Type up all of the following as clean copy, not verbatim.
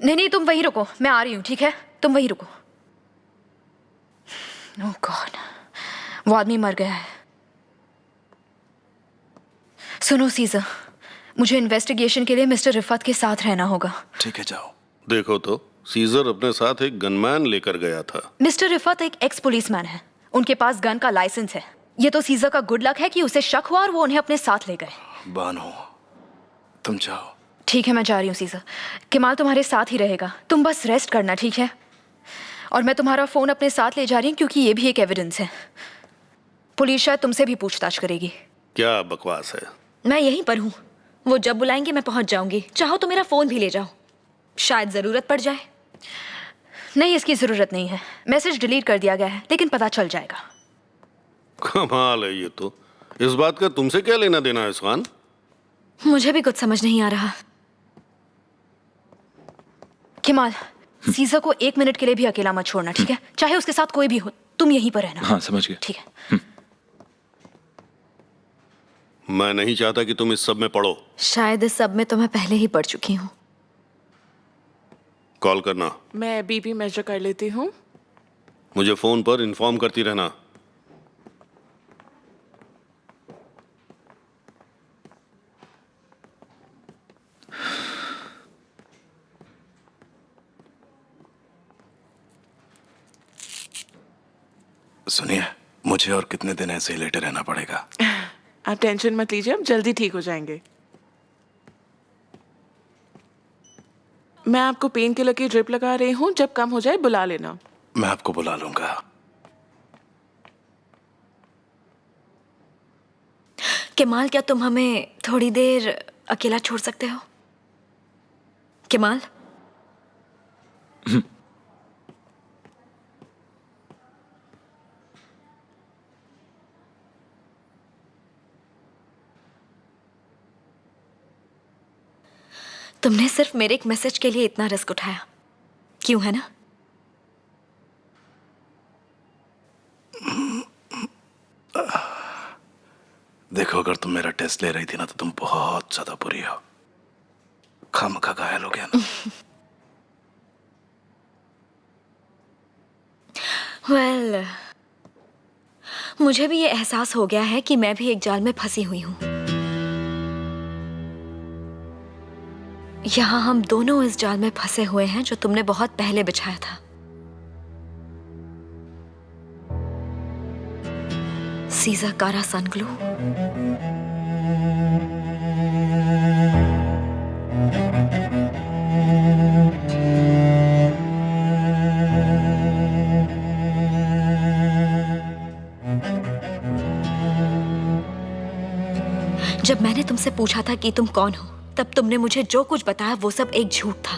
नहीं नहीं, तुम वहीं रुको, मैं आ रही हूँ, ठीक है? तुम वहीं रुको। ओह गॉड, वो आदमी मर गया है। सुनो सीजर, मुझे इन्वेस्टिगेशन के लिए मिस्टर रिफत के साथ रहना होगा। ठीक है, जाओ। देखो तो, सीजर अपने साथ एक गनमैन लेकर गया था। मिस्टर रिफत एक एक्स पुलिसमैन है, उनके पास गन का लाइसेंस है। ये तो सीजर का गुड लक है कि उसे शक हुआ और वो उन्हें अपने साथ ले गए। बानो, तुम जाओ। ठीक है, मैं जा रही हूँ सीजर। केमाल तुम्हारे साथ ही रहेगा, तुम बस रेस्ट करना, ठीक है? और मैं तुम्हारा फोन अपने साथ ले जा रही हूँ क्योंकि ये भी एक एविडेंस है। पुलिस शायद तुमसे भी पूछताछ करेगी। क्या बकवास है? मैं यहीं पर हूँ, वो जब बुलाएंगे मैं पहुंच जाऊंगी। चाहो तो मेरा फोन भी ले जाओ, शायद जरूरत पड़ जाए। नहीं, इसकी जरूरत नहीं है, मैसेज डिलीट कर दिया गया है, लेकिन पता चल जाएगा। कमाल है ये तो। इस बात का तुमसे क्या लेना देना है इस्फान? मुझे भी कुछ समझ नहीं आ रहा। केमाल, सीजर को 1 मिनट के लिए भी अकेला मत छोड़ना, ठीक है? चाहे उसके साथ कोई भी हो, तुम यहीं पर रहना। हाँ, समझ गया। ठीक है। मैं नहीं चाहता कि तुम इस सब में पड़ो। शायद इस सब में तो मैं पहले ही पढ़ चुकी हूँ। कॉल करना। मैं बीपी मेजर कर लेती हूँ। मुझे फोन पर इन्फॉर्म करती रहना। सुनिए, मुझे और कितने दिन ऐसे ही लेटे रहना पड़ेगा? आप टेंशन मत लीजिए, हम जल्दी ठीक हो जाएंगे। मैं आपको पेन किलर की ड्रिप लगा रही हूँ, जब कम हो जाए बुला लेना। मैं आपको बुला लूंगा। केमाल, क्या तुम हमें थोड़ी देर अकेला छोड़ सकते हो? केमाल? तुमने सिर्फ मेरे एक मैसेज के लिए इतना रिस्क उठाया, क्यों, है ना? देखो, अगर तुम मेरा टेस्ट ले रही थी ना तो तुम बहुत ज्यादा बुरी हो। खामखा घायल हो गया ना। वेल, मुझे भी ये एहसास हो गया है कि मैं भी एक जाल में फंसी हुई हूं। यहां हम दोनों इस जाल में फंसे हुए हैं जो तुमने बहुत पहले बिछाया था। सीजर कारा सनग्लो। जब मैंने तुमसे पूछा था कि तुम कौन हो, तब तुमने मुझे जो कुछ बताया वो सब एक झूठ था।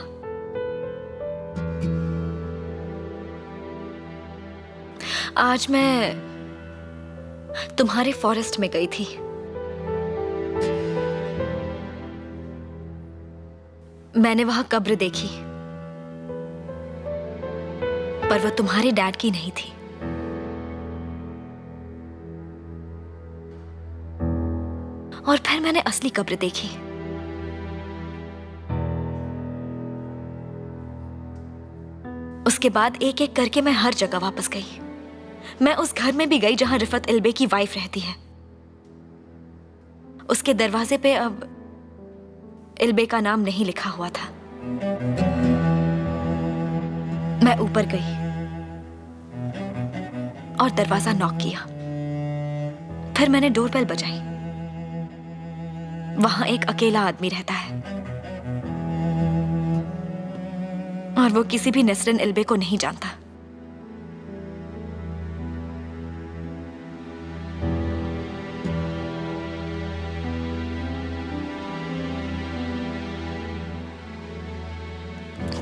आज मैं तुम्हारे फॉरेस्ट में गई थी। मैंने वहां कब्र देखी, पर वह तुम्हारे डैड की नहीं थी। और फिर मैंने असली कब्र देखी। उसके बाद एक एक करके मैं हर जगह वापस गई। मैं उस घर में भी गई जहां रिफत इल्बे की वाइफ रहती है। उसके दरवाजे पे अब इल्बे का नाम नहीं लिखा हुआ था। मैं ऊपर गई और दरवाजा नॉक किया। फिर मैंने डोरबेल बजाई। वहां एक अकेला आदमी रहता है और वो किसी भी नसरिन इल्बे को नहीं जानता।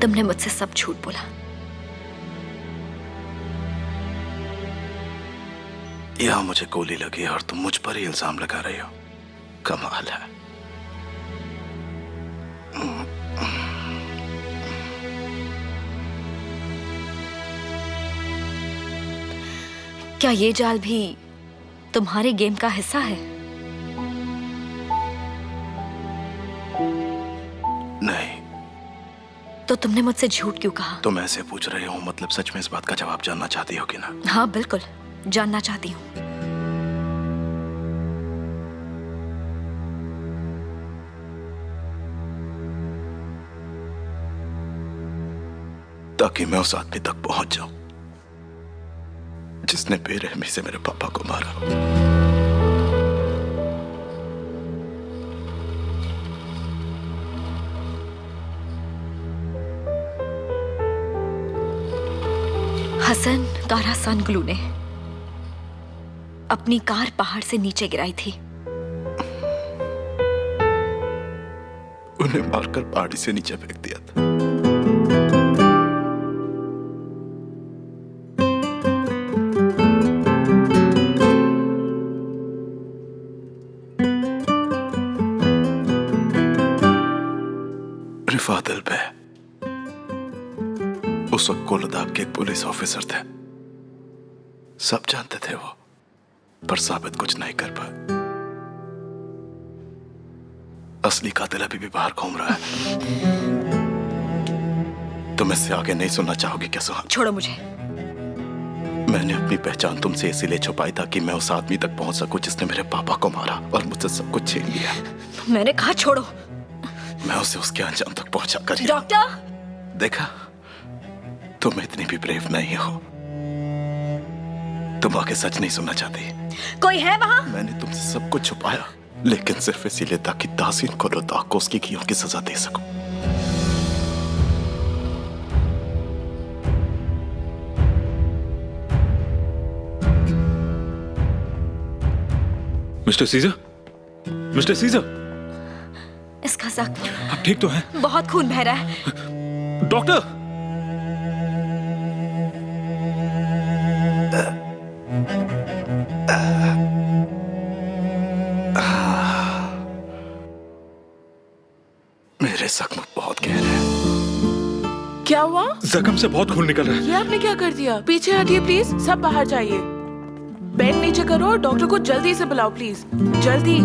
तुमने मुझसे सब झूठ बोला। यहां मुझे गोली लगी और तुम मुझ पर ही इल्जाम लगा रही हो। कमाल है। क्या ये जाल भी तुम्हारे गेम का हिस्सा है? नहीं। तो तुमने मुझसे झूठ क्यों कहा? तुम ऐसे पूछ रहे हो, मतलब सच में इस बात का जवाब जानना चाहती हो कि ना? हाँ बिल्कुल, जानना चाहती हूँ। ताकि मैं उस आदमी तक पहुंच जाऊं जिसने बेरहमी से मेरे पापा को मारा। हसन कारा सानगलू ने अपनी कार पहाड़ से नीचे गिराई थी। उन्हें मारकर पहाड़ी से नीचे फेंक दिया था। रिफात अल-बे उस वक्त कोलदाग के एक पुलिस ऑफिसर थे। सब जानते थे वो, पर साबित कुछ नहीं कर पाए। असली कातिल अभी भी बाहर घूम रहा है। तुम इससे आगे नहीं सुनना चाहोगी क्या सुहान? छोड़ो मुझे। मैंने अपनी पहचान तुमसे इसीलिए छुपाई ताकि मैं उस आदमी तक पहुंच सकूं जिसने मेरे पापा को मारा और मुझसे सब कुछ छीन लिया। मैंने कहा छोड़ो। मैं उसे उसके अंजाम तक पहुंचा कर। डॉक्टर! देखा, तुम इतनी भी ब्रेव नहीं हो। तुम आगे सच नहीं सुनना चाहती। कोई है वहां? मैंने तुमसे सब कुछ छुपाया, लेकिन सिर्फ इसीलिए ताकि तासीन कोलदाग को उसकी कियों की सजा दे सकूं। मिस्टर सीजर, मिस्टर सीजर, इसका जख्म आप ठीक तो हैं? बहुत खून बह रहा है। डॉक्टर! मेरे जख्म बहुत गहरे हैं। क्या हुआ? जख्म से बहुत खून निकल रहा है। ये आपने क्या कर दिया? पीछे हटिए प्लीज, सब बाहर जाइए। बेड नीचे करो और डॉक्टर को जल्दी से बुलाओ प्लीज, जल्दी।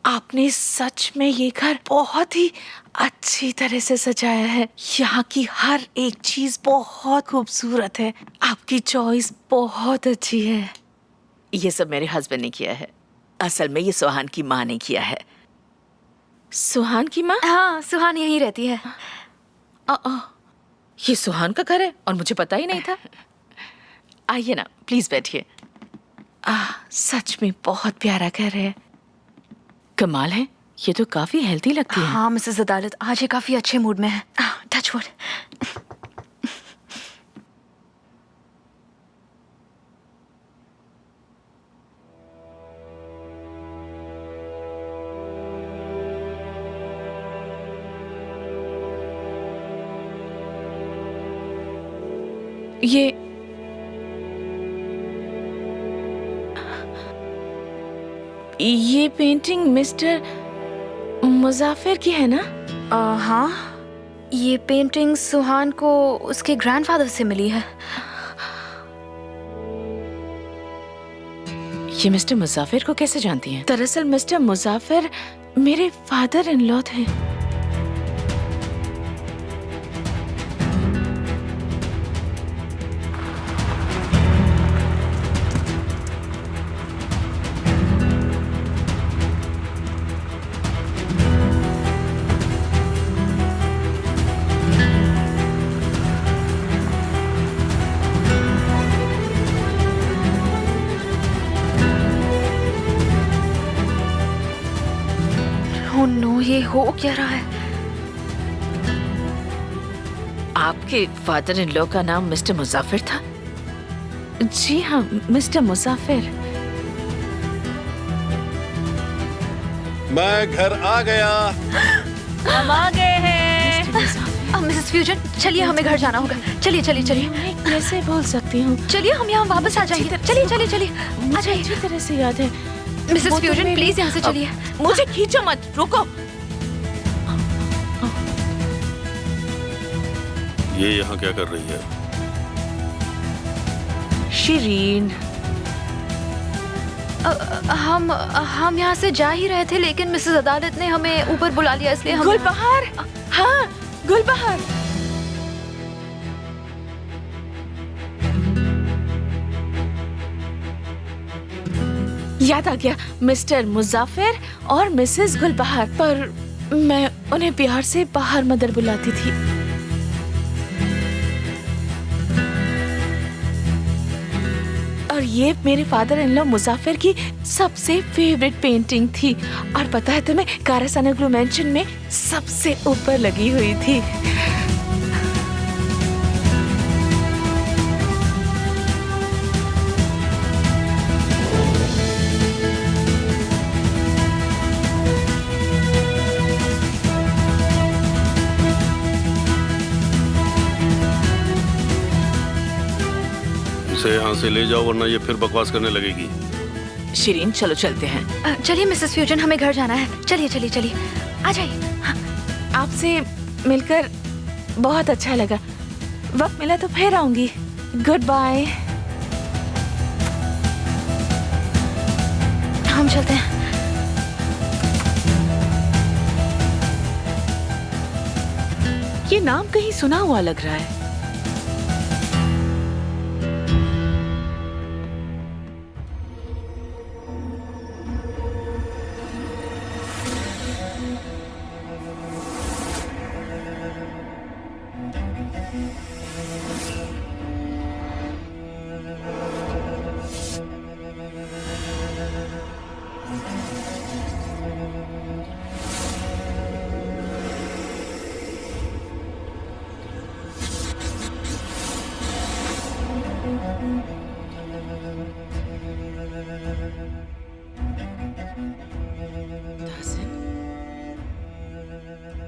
आपने सच में ये घर बहुत ही अच्छी तरह से सजाया है। यहाँ की हर एक चीज बहुत खूबसूरत है। आपकी चॉइस बहुत अच्छी है। ये सब मेरे हस्बैंड ने किया है। असल में ये सुहान की माँ ने किया है। सुहान की माँ? हाँ, सुहान यहीं रहती है। ये सुहान का घर है और मुझे पता ही नहीं था। आइए ना, प्लीज बैठिए। सच में बहुत प्यारा घर है। कमाल है, ये तो काफी हेल्दी लगती है। हाँ मिसेस अदालत, आज ये काफी अच्छे मूड में है। Touch wood. ये पेंटिंग मिस्टर मुजाफिर की है ना? हाँ, ये पेंटिंग सुहान को उसके ग्रैंडफादर से मिली है। ये मिस्टर मुजाफिर को कैसे जानती हैं? दरअसल मिस्टर मुजाफिर मेरे फादर इन लॉ थे। ये हो क्या रहा है? आपके फादर इन लॉ का नाम मिस्टर मुजाफिर था? जी हाँ, मिस्टर मुजाफिर। मैं घर आ गया। हम आ गए हैं। मिसेस फ्यूजन, चलिए हमें घर जाना होगा। चलिए चलिए चलिए मैं कैसे बोल सकती हूँ? चलिए, हम यहाँ वापस आ जाएंगे। चलिए चलिए चलिए, आ मुझे जाइए। अच्छी तरह से याद है। मिसेस वो तो फ्यूजन, मेरी- प्लीज यहाँ से चलिए। मुझे खींचो मत, रुको। ये यहाँ क्या कर रही है? शिरीन, हम यहाँ से जा ही रहे थे, लेकिन मिसेस अदालत ने हमें ऊपर बुला लिया, इसलिए हम गुलबहार, हाँ गुलबहार। याद आ गया, मिस्टर मुजाफिर और मिसेस गुलबहार। पर मैं उन्हें प्यार से बाहर मदर बुलाती थी। और ये मेरे फादर इन लॉ मुजाफिर की सबसे फेवरेट पेंटिंग थी। और पता है तुम्हें, कारासानाग्लू मैंशन में सबसे ऊपर लगी हुई थी। इसे यहाँ से ले जाओ, वरना ये फिर बकवास करने लगेगी। शिरीन चलो चलते हैं। चलिए मिसेस फ्यूजन, हमें घर जाना है। चलिए चलिए चलिए, आ जाइए। आपसे मिलकर बहुत अच्छा लगा। वक्त मिला तो फिर आऊंगी। Goodbye. हम चलते हैं। ये नाम कहीं सुना हुआ लग रहा है।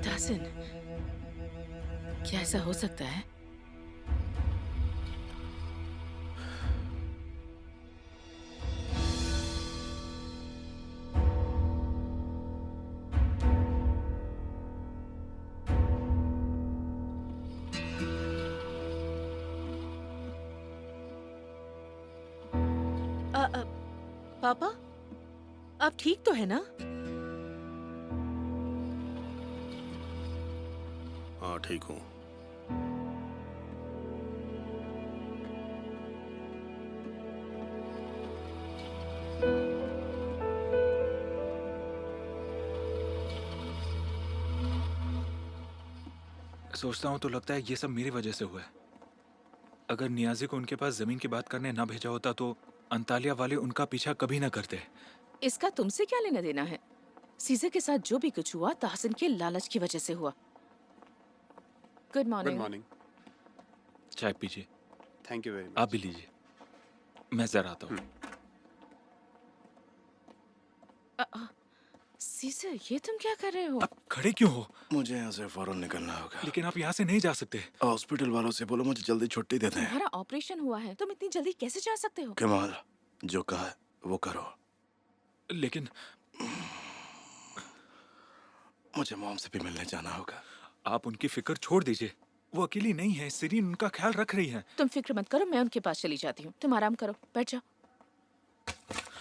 दासिन, क्या ऐसा हो सकता है? पापा, आप ठीक तो है ना? हाँ ठीक हूँ। सोचता हूँ तो लगता है ये सब मेरी वजह से हुआ है। अगर नियाजी को उनके पास जमीन की बात करने ना भेजा होता तो अंतालिया वाले उनका पीछा कभी ना करते। इसका तुमसे क्या लेना देना है? सीज़र के साथ जो भी कुछ हुआ ताहसिन के लालच की वजह से हुआ। Good morning. मॉर्निंग। चाय पीजिए। Thank you very much. आप भी लीजिए, मैं जरा आता हूँ। सीज़र, ये तुम क्या कर रहे हो? आप खड़े क्यों हो? मुझे यहाँ से फौरन निकलना होगा। लेकिन आप यहाँ से नहीं जा सकते। हॉस्पिटल वालों से बोलो मुझे जल्दी छुट्टी दे दें। तुम्हारा ऑपरेशन हुआ है, तुम इतनी जल्दी कैसे जा सकते हो? कमाल, जो कहा है वो करो। लेकिन मुझे मॉम से भी मिलने जाना होगा। आप उनकी फिक्र छोड़ दीजिए, वो अकेली नहीं है। सिरीन उनका ख्याल रख रही है। तुम फिक्र मत करो, मैं उनके पास चली जाती हूँ। तुम आराम करो, बैठ जाओ।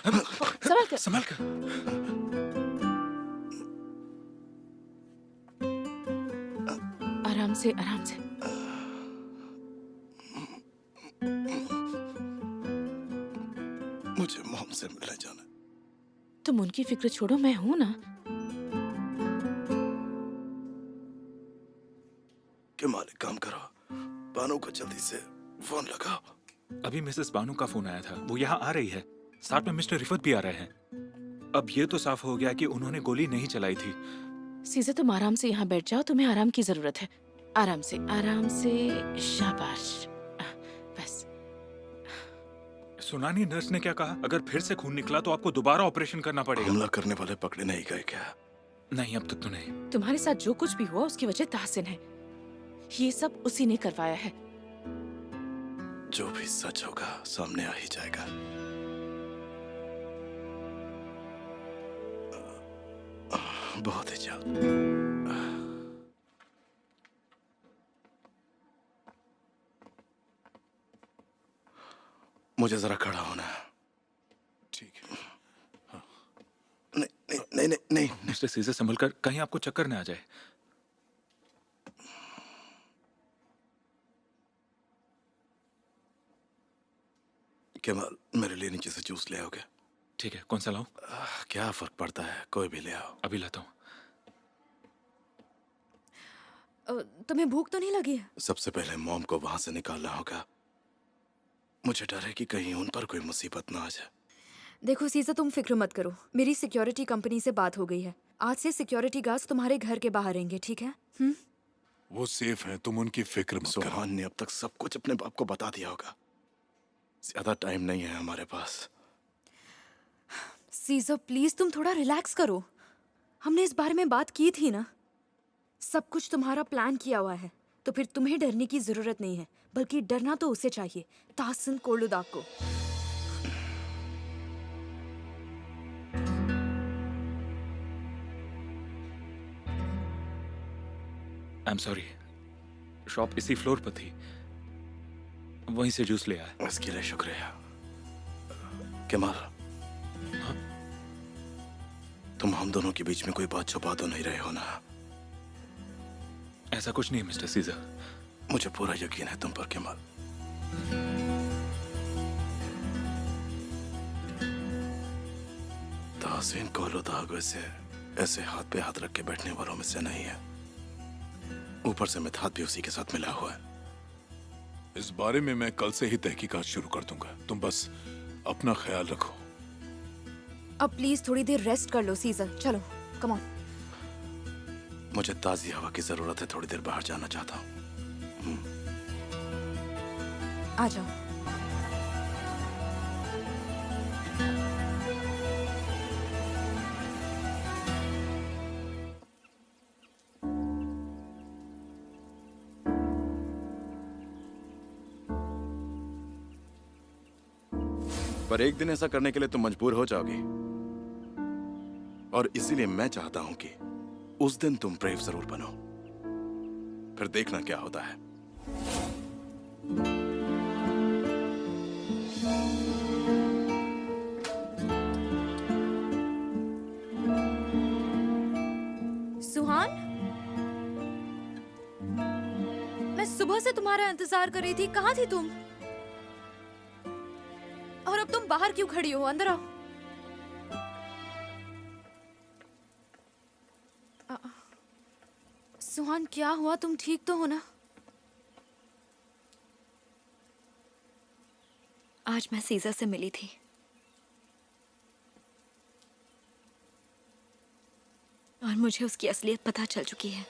संभल कर। संभल कर। आराम से, आराम से। मुझे मॉम से मिलने जाना है। तुम उनकी फिक्र छोड़ो, मैं हूं ना। कमाल, एक काम करो, बानू को जल्दी से फोन लगाओ। अभी मिसेस बानू का फोन आया था, वो यहाँ आ रही है। साथ में मिस्टर रिफत भी आ रहे हैं। अब ये तो साफ हो गया कि उन्होंने गोली नहीं चलाई थी। सीज़र तुम आराम से यहाँ बैठ जाओ, तुम्हें आराम की जरूरत है। आराम से, आराम से। शाबाश। बस। सुना नहीं नर्स ने क्या कहा? अगर फिर से खून निकला तो आपको दोबारा ऑपरेशन करना पड़ेगा। हमला करने वाले पकड़े नहीं गए क्या? नहीं, अब तक तो नहीं। तुम्हारे साथ जो कुछ भी हुआ उसकी वजह ताहसिन है। ये सब उसी ने करवाया है। जो भी सच होगा सामने आ ही जाएगा। बहुत ही जल्द। मुझे जरा खड़ा होना है। ठीक है। नहीं नहीं नहीं नहीं, नहीं। मिस्टर सीजर संभल कर, कहीं आपको चक्कर न आ जाए। केमाल, मेरे लिए नीचे से जूस ले आओगे? ठीक है, कौन सा लाऊं? क्या फर्क पड़ता है, कोई भी ले आओ। अभी लाता हूँ। तुम्हें भूख तो नहीं लगी है? सबसे पहले मॉम को वहां से निकालना होगा। मुझे डर है कि कहीं उन पर कोई मुसीबत ना आ जाए। देखो सीज़र, तुम फिक्र मत करो, मेरी सिक्योरिटी कंपनी से बात हो गई है। आज से सिक्योरिटी गार्ड्स तुम्हारे घर के बाहर रहेंगे, ठीक है? वो सेफ हैं, तुम उनकी फिक्र मत करो। सुहान ने अब तक सब कुछ अपने बाप को बता दिया होगा। ज्यादा टाइम नहीं है हमारे पास। सीज़र प्लीज तुम थोड़ा रिलैक्स करो। हमने इस बारे में बात की थी ना। सब कुछ तुम्हारा प्लान किया हुआ है, तो फिर तुम्हें डरने की जरूरत नहीं है, बल्कि डरना तो उसे चाहिए, ताहसिन कोर्लुदाग को। आई एम सॉरी, शॉप इसी फ्लोर पर थी, वहीं से जूस ले आया। इसके लिए शुक्रिया। केमाल, तुम हम दोनों के बीच में कोई बात छुपा तो नहीं रहे हो ना? ऐसा कुछ नहीं है मिस्टर सीजर। मुझे पूरा यकीन है तुम पर केमाल। ताहसीन कोर्लुदाग वैसे ऐसे हाथ पे हाथ रख के बैठने वालों में से नहीं है। ऊपर से मिथात भी उसी के साथ मिला हुआ है। इस बारे में मैं कल से ही तहकीकात शुरू कर दूंगा। तुम बस अपना ख्याल रखो। अब प्लीज थोड़ी देर रेस्ट कर लो सीज़र, चलो कम ऑन। मुझे ताजी हवा की जरूरत है, थोड़ी देर बाहर जाना चाहता हूँ। आ जाओ। पर एक दिन ऐसा करने के लिए तुम मजबूर हो जाओगी, और इसीलिए मैं चाहता हूं कि उस दिन तुम ब्रेव जरूर बनो। फिर देखना क्या होता है। सुहान, मैं सुबह से तुम्हारा इंतजार कर रही थी, कहाँ थी तुम? और अब तुम बाहर क्यों खड़ी हो? अंदर आओ। सुहान क्या हुआ? तुम ठीक तो हो ना? आज मैं सीज़र से मिली थी। और मुझे उसकी असलियत पता चल चुकी है।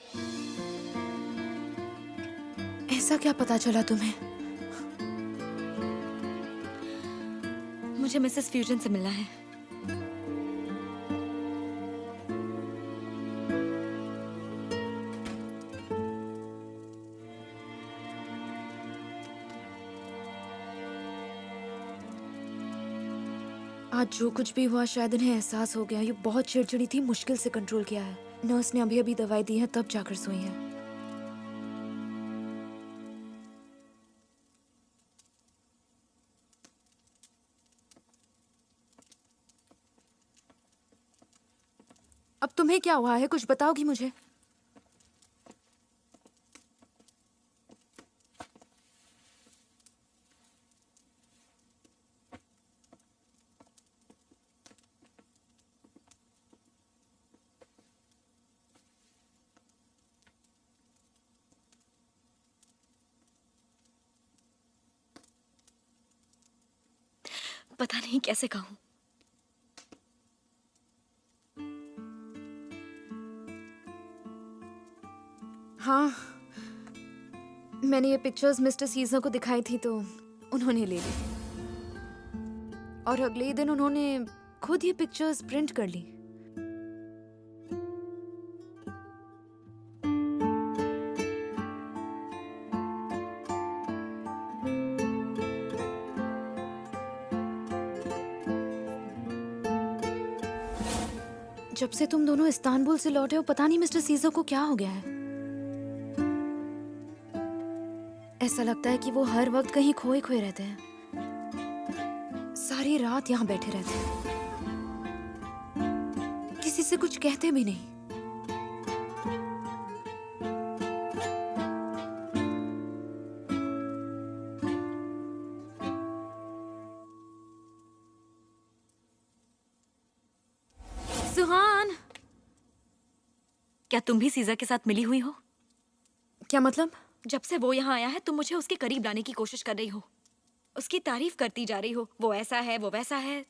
ऐसा क्या पता चला तुम्हें? मुझे मिसेस फ्यूजन से मिलना है। आज जो कुछ भी हुआ शायद इन्हें एहसास हो गया। ये बहुत चिड़चिड़ी थी, मुश्किल से कंट्रोल किया है। नर्स ने अभी अभी दवाई दी है, तब जाकर सोई है। अब तुम्हें क्या हुआ है? कुछ बताओगी मुझे? पता नहीं कैसे कहूं। हाँ, मैंने ये पिक्चर्स मिस्टर सीजर को दिखाई थी तो उन्होंने ले ली, और अगले ही दिन उन्होंने खुद ये पिक्चर्स प्रिंट कर ली। जब से तुम दोनों इस्तांबुल से लौटे हो, पता नहीं मिस्टर सीजर को क्या हो गया है। ऐसा लगता है कि वो हर वक्त कहीं खोए खोए रहते हैं, सारी रात यहाँ बैठे रहते हैं, किसी से कुछ कहते भी नहीं। सुहान, क्या तुम भी सीजा के साथ मिली हुई हो? क्या मतलब? जब से वो यहाँ आया है तुम मुझे उसके करीब लाने की कोशिश कर रही हो, उसकी तारीफ करती जा रही हो, वो ऐसा है वो वैसा है।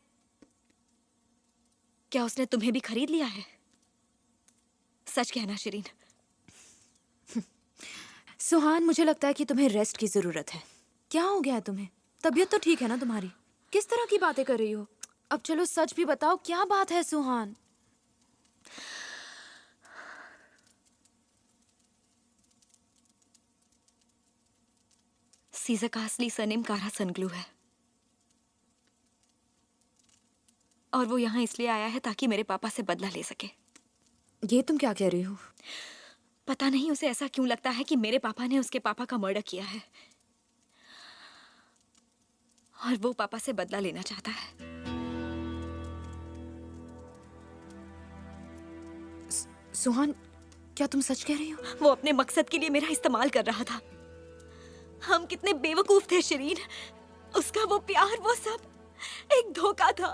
क्या उसने तुम्हें भी खरीद लिया है? सच कहना शिरीन। सुहान, मुझे लगता है कि तुम्हें रेस्ट की जरूरत है। क्या हो गया है तुम्हें? तबीयत तो ठीक है ना तुम्हारी? किस तरह की बातें कर रही हो? अब चलो सच भी बताओ, क्या बात है सुहान? सीजा का असली सरनेम कारा सनग्लू है, और वो यहाँ इसलिए आया है ताकि मेरे पापा से बदला ले सके। ये तुम क्या कह रही हो? पता नहीं उसे ऐसा क्यों लगता है कि मेरे पापा ने उसके पापा का मर्डर किया है, और वो पापा से बदला लेना चाहता है। सुहान, क्या तुम सच कह रही हो? वो अपने मकसद के लिए मेरा इस्तेमाल कर रहा था। हम कितने बेवकूफ थे शिरीन। उसका वो प्यार, वो सब एक धोखा था।